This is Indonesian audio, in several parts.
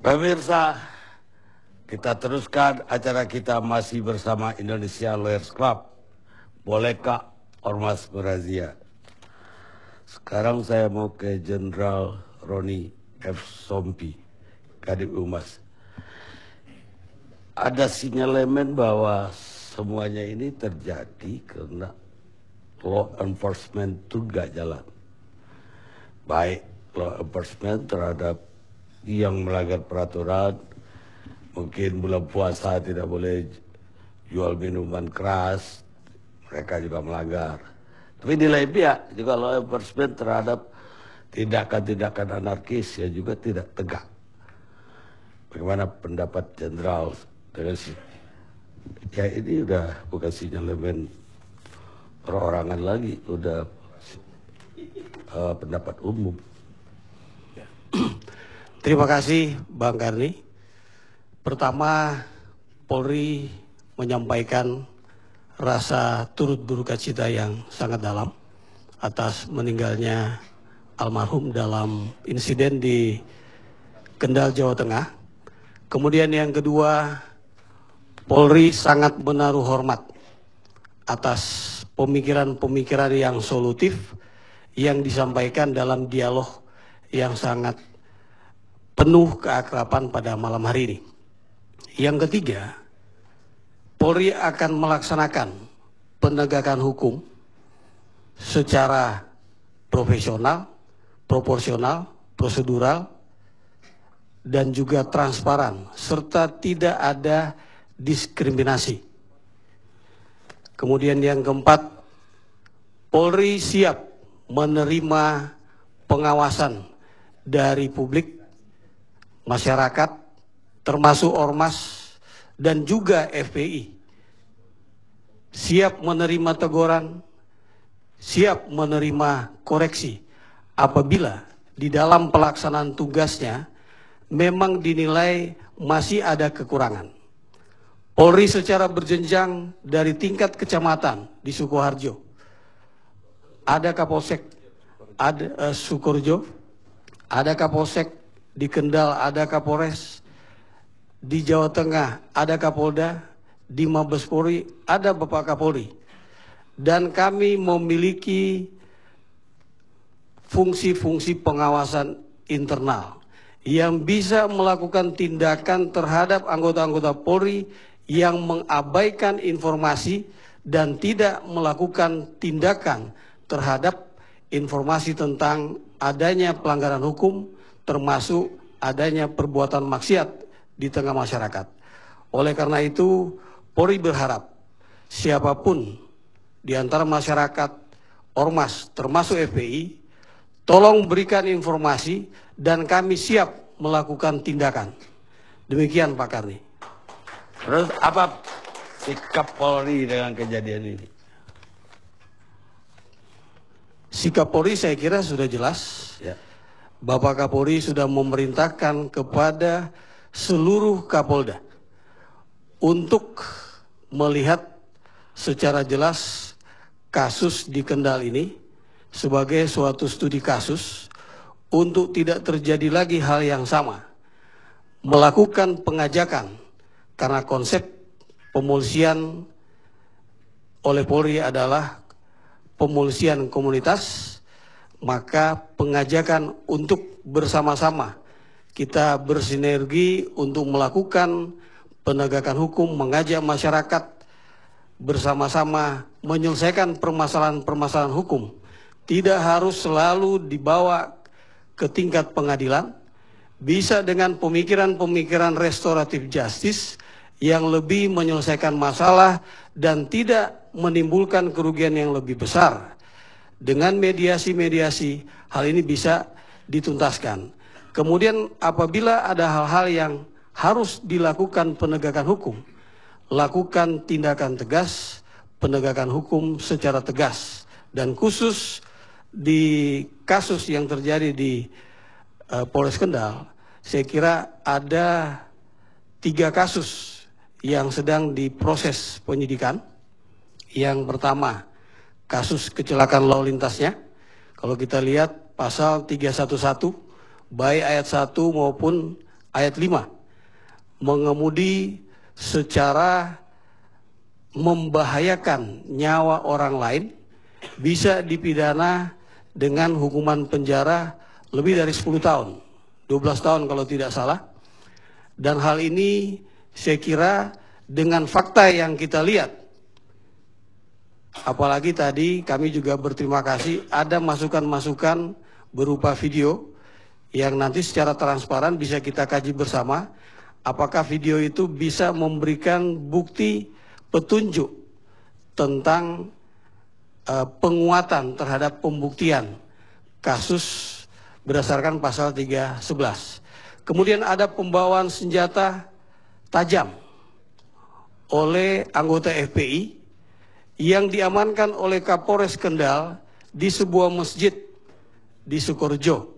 Pemirsa, kita teruskan acara kita masih bersama Indonesia Lawyers Club. Bolehkah Ormas merazia? Sekarang saya mau ke Jenderal Roni F. Sompi, Kadip Humas. Ada sinyalemen bahwa semuanya ini terjadi karena law enforcement itu nggak jalan. Baik law enforcement terhadap yang melanggar peraturan, mungkin bulan puasa tidak boleh jual minuman keras, mereka juga melanggar. Tapi di lain pihak juga law enforcement terhadap tindakan-tindakan anarkis ya juga tidak tegak. Bagaimana pendapat Jenderal dengan ya ini udah bukan sinyalemen perorangan lagi, udah pendapat umum. Terima kasih Bang Karni. Pertama, Polri menyampaikan rasa turut berduka cita yang sangat dalam atas meninggalnya almarhum dalam insiden di Kendal, Jawa Tengah. Kemudian yang kedua, Polri sangat menaruh hormat atas pemikiran-pemikiran yang solutif yang disampaikan dalam dialog yang sangat penuh keakraban pada malam hari ini. Yang ketiga, Polri akan melaksanakan penegakan hukum secara profesional, proporsional, prosedural, dan juga transparan, serta tidak ada diskriminasi. Kemudian yang keempat, Polri siap menerima pengawasan dari publik, masyarakat, termasuk ormas, dan juga FPI. Siap menerima teguran, siap menerima koreksi apabila di dalam pelaksanaan tugasnya memang dinilai masih ada kekurangan. Polri secara berjenjang dari tingkat kecamatan di Sukoharjo, ada Kapolsek, ada Sukoharjo, ada Kapolsek, di Kendal ada Kapolres, di Jawa Tengah ada Kapolda, di Mabes Polri ada Bapak Kapolri. Dan kami memiliki fungsi-fungsi pengawasan internal yang bisa melakukan tindakan terhadap anggota-anggota Polri yang mengabaikan informasi dan tidak melakukan tindakan terhadap informasi tentang adanya pelanggaran hukum, termasuk adanya perbuatan maksiat di tengah masyarakat. Oleh karena itu, Polri berharap siapapun di antara masyarakat, ormas, termasuk FPI, tolong berikan informasi dan kami siap melakukan tindakan. Demikian Pak Karni. Terus apa sikap Polri dengan kejadian ini? Sikap Polri saya kira sudah jelas. Ya. Bapak Kapolri sudah memerintahkan kepada seluruh Kapolda untuk melihat secara jelas kasus di Kendal ini sebagai suatu studi kasus untuk tidak terjadi lagi hal yang sama. Melakukan pengajakan karena konsep pemolisian oleh Polri adalah pemolisian komunitas. Maka pengajakan untuk bersama-sama kita bersinergi untuk melakukan penegakan hukum, mengajak masyarakat bersama-sama menyelesaikan permasalahan-permasalahan hukum. Tidak harus selalu dibawa ke tingkat pengadilan, bisa dengan pemikiran-pemikiran restoratif justice yang lebih menyelesaikan masalah dan tidak menimbulkan kerugian yang lebih besar. Dengan mediasi-mediasi, hal ini bisa dituntaskan. Kemudian apabila ada hal-hal yang harus dilakukan penegakan hukum, lakukan tindakan tegas, penegakan hukum secara tegas. Dan khusus di kasus yang terjadi di Polres Kendal, saya kira ada 3 kasus yang sedang diproses penyidikan. Yang pertama, kasus kecelakaan lalu lintasnya. Kalau kita lihat pasal 311, baik ayat 1 maupun ayat 5, mengemudi secara membahayakan nyawa orang lain bisa dipidana dengan hukuman penjara lebih dari 10 tahun, 12 tahun kalau tidak salah. Dan hal ini saya kira dengan fakta yang kita lihat, apalagi tadi kami juga berterima kasih ada masukan-masukan berupa video yang nanti secara transparan bisa kita kaji bersama, apakah video itu bisa memberikan bukti petunjuk tentang penguatan terhadap pembuktian kasus berdasarkan pasal 311. Kemudian ada pembawaan senjata tajam oleh anggota FPI yang diamankan oleh Kapolres Kendal di sebuah masjid di Sukorejo.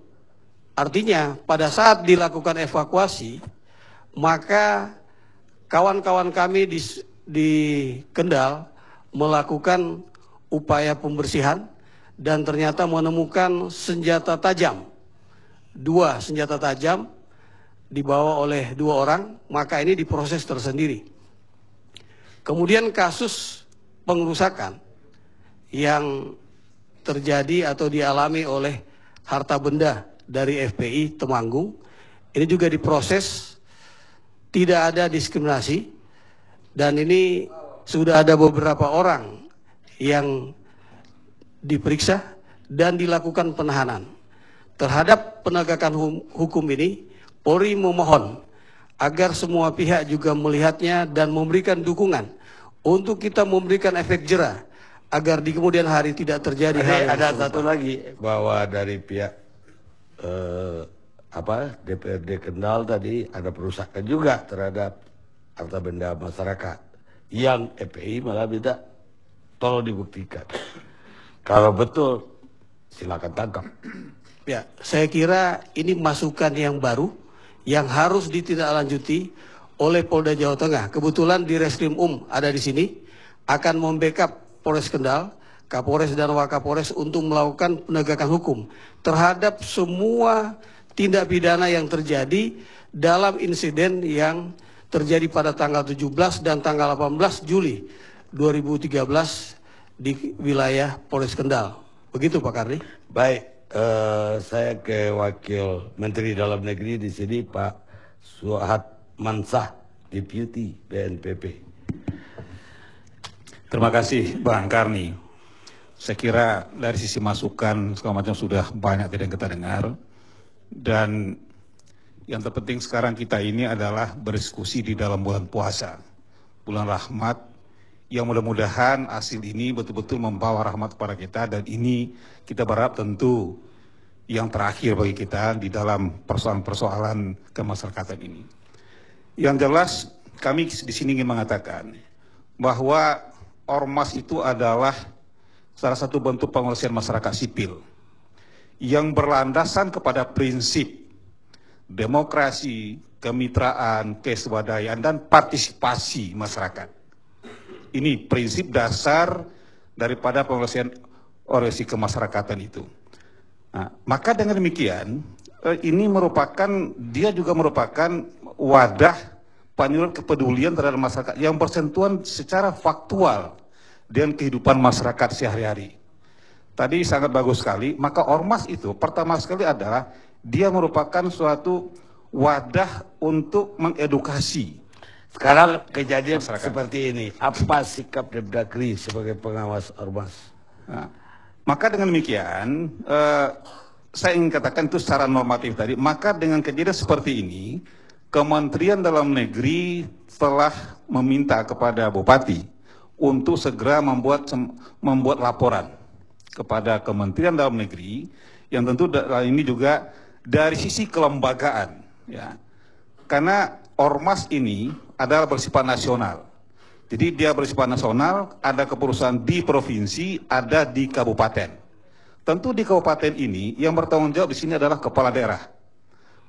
Artinya pada saat dilakukan evakuasi, maka kawan-kawan kami di Kendal melakukan upaya pembersihan dan ternyata menemukan senjata tajam. 2 senjata tajam dibawa oleh 2 orang, maka ini diproses tersendiri. Kemudian kasus pengerusakan yang terjadi atau dialami oleh harta benda dari FPI Temanggung, ini juga diproses, tidak ada diskriminasi, dan ini sudah ada beberapa orang yang diperiksa dan dilakukan penahanan. Terhadap penegakan hukum ini, Polri memohon agar semua pihak juga melihatnya dan memberikan dukungan untuk kita memberikan efek jera agar di kemudian hari tidak terjadi hal yang ada serupa. satu lagi bahwa dari pihak DPRD Kendal tadi ada perusakan juga terhadap harta benda masyarakat yang FPI malah minta tolong dibuktikan. Kalau betul silakan tangkap. Ya, saya kira ini masukan yang baru yang harus ditindaklanjuti oleh Polda Jawa Tengah. Kebetulan di Reskrim ada di sini, akan membackup Polres Kendal, Kapolres dan Wakapolres untuk melakukan penegakan hukum terhadap semua tindak pidana yang terjadi dalam insiden yang terjadi pada tanggal 17 dan tanggal 18 Juli 2013 di wilayah Polres Kendal. Begitu Pak Karni. Baik, saya ke Wakil Menteri Dalam Negeri di sini Pak Suhat Mansah, Deputi BNPB. Terima kasih Bang Karni. Saya kira dari sisi masukan segala macam sudah banyak yang kita dengar. Dan yang terpenting sekarang kita ini adalah berdiskusi di dalam bulan puasa, bulan rahmat, yang mudah-mudahan hasil ini betul-betul membawa rahmat kepada kita, dan ini kita berharap tentu yang terakhir bagi kita di dalam persoalan-persoalan kemasyarakatan ini. Yang jelas kami di sini ingin mengatakan bahwa ormas itu adalah salah satu bentuk pengorganisasian masyarakat sipil yang berlandasan kepada prinsip demokrasi, kemitraan, keswadayaan, dan partisipasi masyarakat. Ini prinsip dasar daripada pengorganisasian organisasi kemasyarakatan itu. Nah, maka dengan demikian, ini dia juga merupakan wadah penyaluran kepedulian terhadap masyarakat yang bersentuhan secara faktual dengan kehidupan masyarakat sehari-hari. Tadi sangat bagus sekali, maka ormas itu pertama sekali adalah dia merupakan suatu wadah untuk mengedukasi. Sekarang kejadian masyarakat seperti ini, apa sikap Depdagri sebagai pengawas ormas? Nah, maka dengan demikian, saya ingin katakan itu secara normatif tadi, maka dengan kejadian seperti ini, Kementerian Dalam Negeri telah meminta kepada Bupati untuk segera membuat laporan kepada Kementerian Dalam Negeri, yang tentu ini juga dari sisi kelembagaan, ya, karena ormas ini adalah bersifat nasional. Jadi dia bersifat nasional, ada kepengurusan di provinsi, ada di kabupaten. Tentu di kabupaten ini yang bertanggung jawab di sini adalah kepala daerah.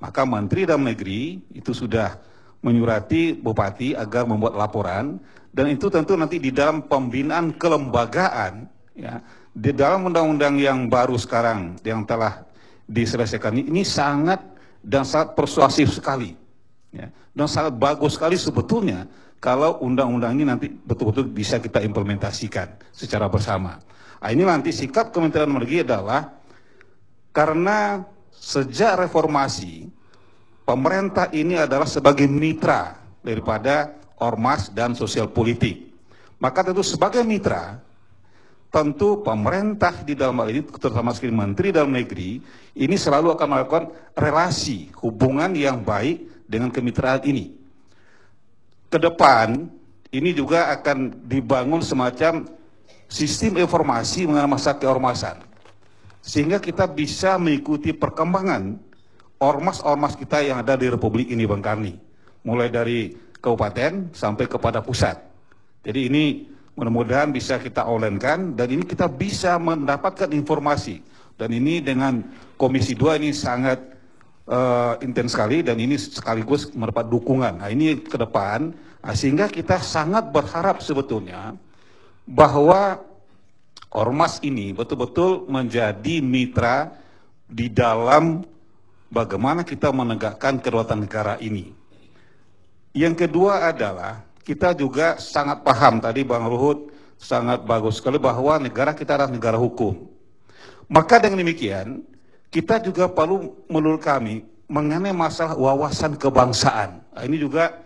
Maka Menteri Dalam Negeri itu sudah menyurati Bupati agar membuat laporan, dan itu tentu nanti di dalam pembinaan kelembagaan, ya, di dalam undang-undang yang baru sekarang yang telah diselesaikan ini sangat dan sangat persuasif sekali Ya. Dan sangat bagus sekali sebetulnya kalau undang-undang ini nanti betul-betul bisa kita implementasikan secara bersama. Nah, ini nanti sikap Kementerian Luar Negeri adalah karena sejak reformasi, pemerintah ini adalah sebagai mitra daripada ormas dan sosial politik. Maka tentu sebagai mitra, tentu pemerintah di dalam hal ini, terutama sekali Menteri Dalam Negeri, ini selalu akan melakukan relasi, hubungan yang baik dengan kemitraan ini. Ke depan, ini juga akan dibangun semacam sistem informasi mengenai masalah keormasan. Sehingga kita bisa mengikuti perkembangan ormas-ormas kita yang ada di Republik ini, Bang Karni. Mulai dari kabupaten sampai kepada pusat. Jadi ini mudah-mudahan bisa kita online-kan dan ini kita bisa mendapatkan informasi. Dan ini dengan Komisi 2 ini sangat intens sekali dan ini sekaligus mendapat dukungan. Nah ini ke depan, sehingga kita sangat berharap sebetulnya bahwa ormas ini betul-betul menjadi mitra di dalam bagaimana kita menegakkan kedaulatan negara ini. Yang kedua adalah kita juga sangat paham, tadi Bang Ruhut sangat bagus sekali bahwa negara kita adalah negara hukum. Maka dengan demikian, kita juga perlu menurut kami mengenai masalah wawasan kebangsaan. Nah, ini juga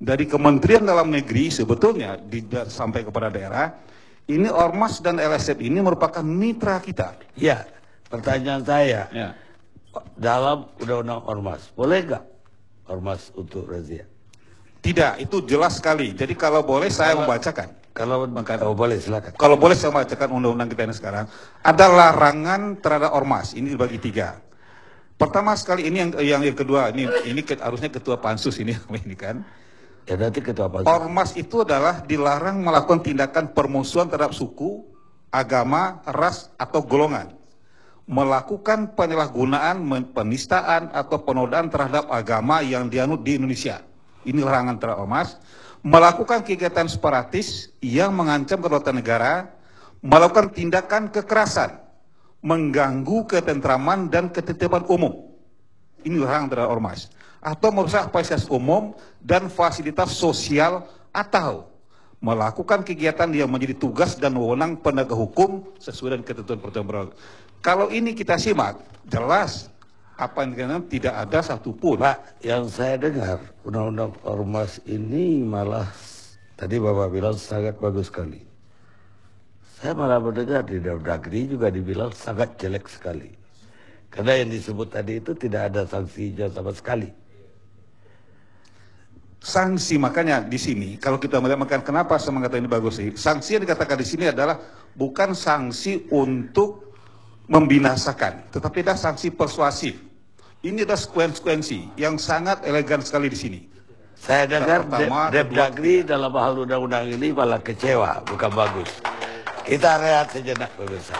dari Kementerian Dalam Negeri sebetulnya sampai kepada daerah, ini ormas dan LSM ini merupakan mitra kita. Ya, pertanyaan saya, Ya. dalam undang-undang ormas, boleh nggak ormas untuk razia? Tidak, itu jelas sekali. Jadi kalau boleh saya membacakan. Kalau boleh silakan. Kalau boleh saya membacakan undang-undang kita ini sekarang. Ada larangan terhadap ormas. Ini dibagi 3. Pertama sekali ini yang kedua ini harusnya ketua pansus ini kan. Ya nanti ketua pansus. Ormas itu adalah dilarang melakukan tindakan permusuhan terhadap suku, agama, ras atau golongan. Melakukan penyalahgunaan, penistaan atau penodaan terhadap agama yang dianut di Indonesia. Ini larangan terhadap ormas. Melakukan kegiatan separatis yang mengancam kedaulatan negara, melakukan tindakan kekerasan, mengganggu ketentraman dan ketertiban umum. Ini larangan terhadap ormas. Atau merusak fasilitas umum dan fasilitas sosial atau melakukan kegiatan yang menjadi tugas dan wewenang penegak hukum sesuai dengan ketentuan peraturan. Kalau ini kita simak, jelas apa yang dikatakan tidak ada satupun. Pak, yang saya dengar undang-undang ormas ini malah tadi Bapak bilang sangat bagus sekali. Saya malah mendengar di dalam negeri juga dibilang sangat jelek sekali. Karena yang disebut tadi itu tidak ada sanksinya sama sekali. Sanksi, makanya di sini kalau kita melihat kenapa saya mengatakan ini bagus sih. Sanksi yang dikatakan di sini adalah bukan sanksi untuk membinasakan, tetapi ada sanksi persuasif. Ini ada konsekuensi yang sangat elegan sekali di sini. Saya dengar Depdagri dalam hal undang-undang ini malah kecewa, bukan bagus. Kita rehat sejenak pemirsa.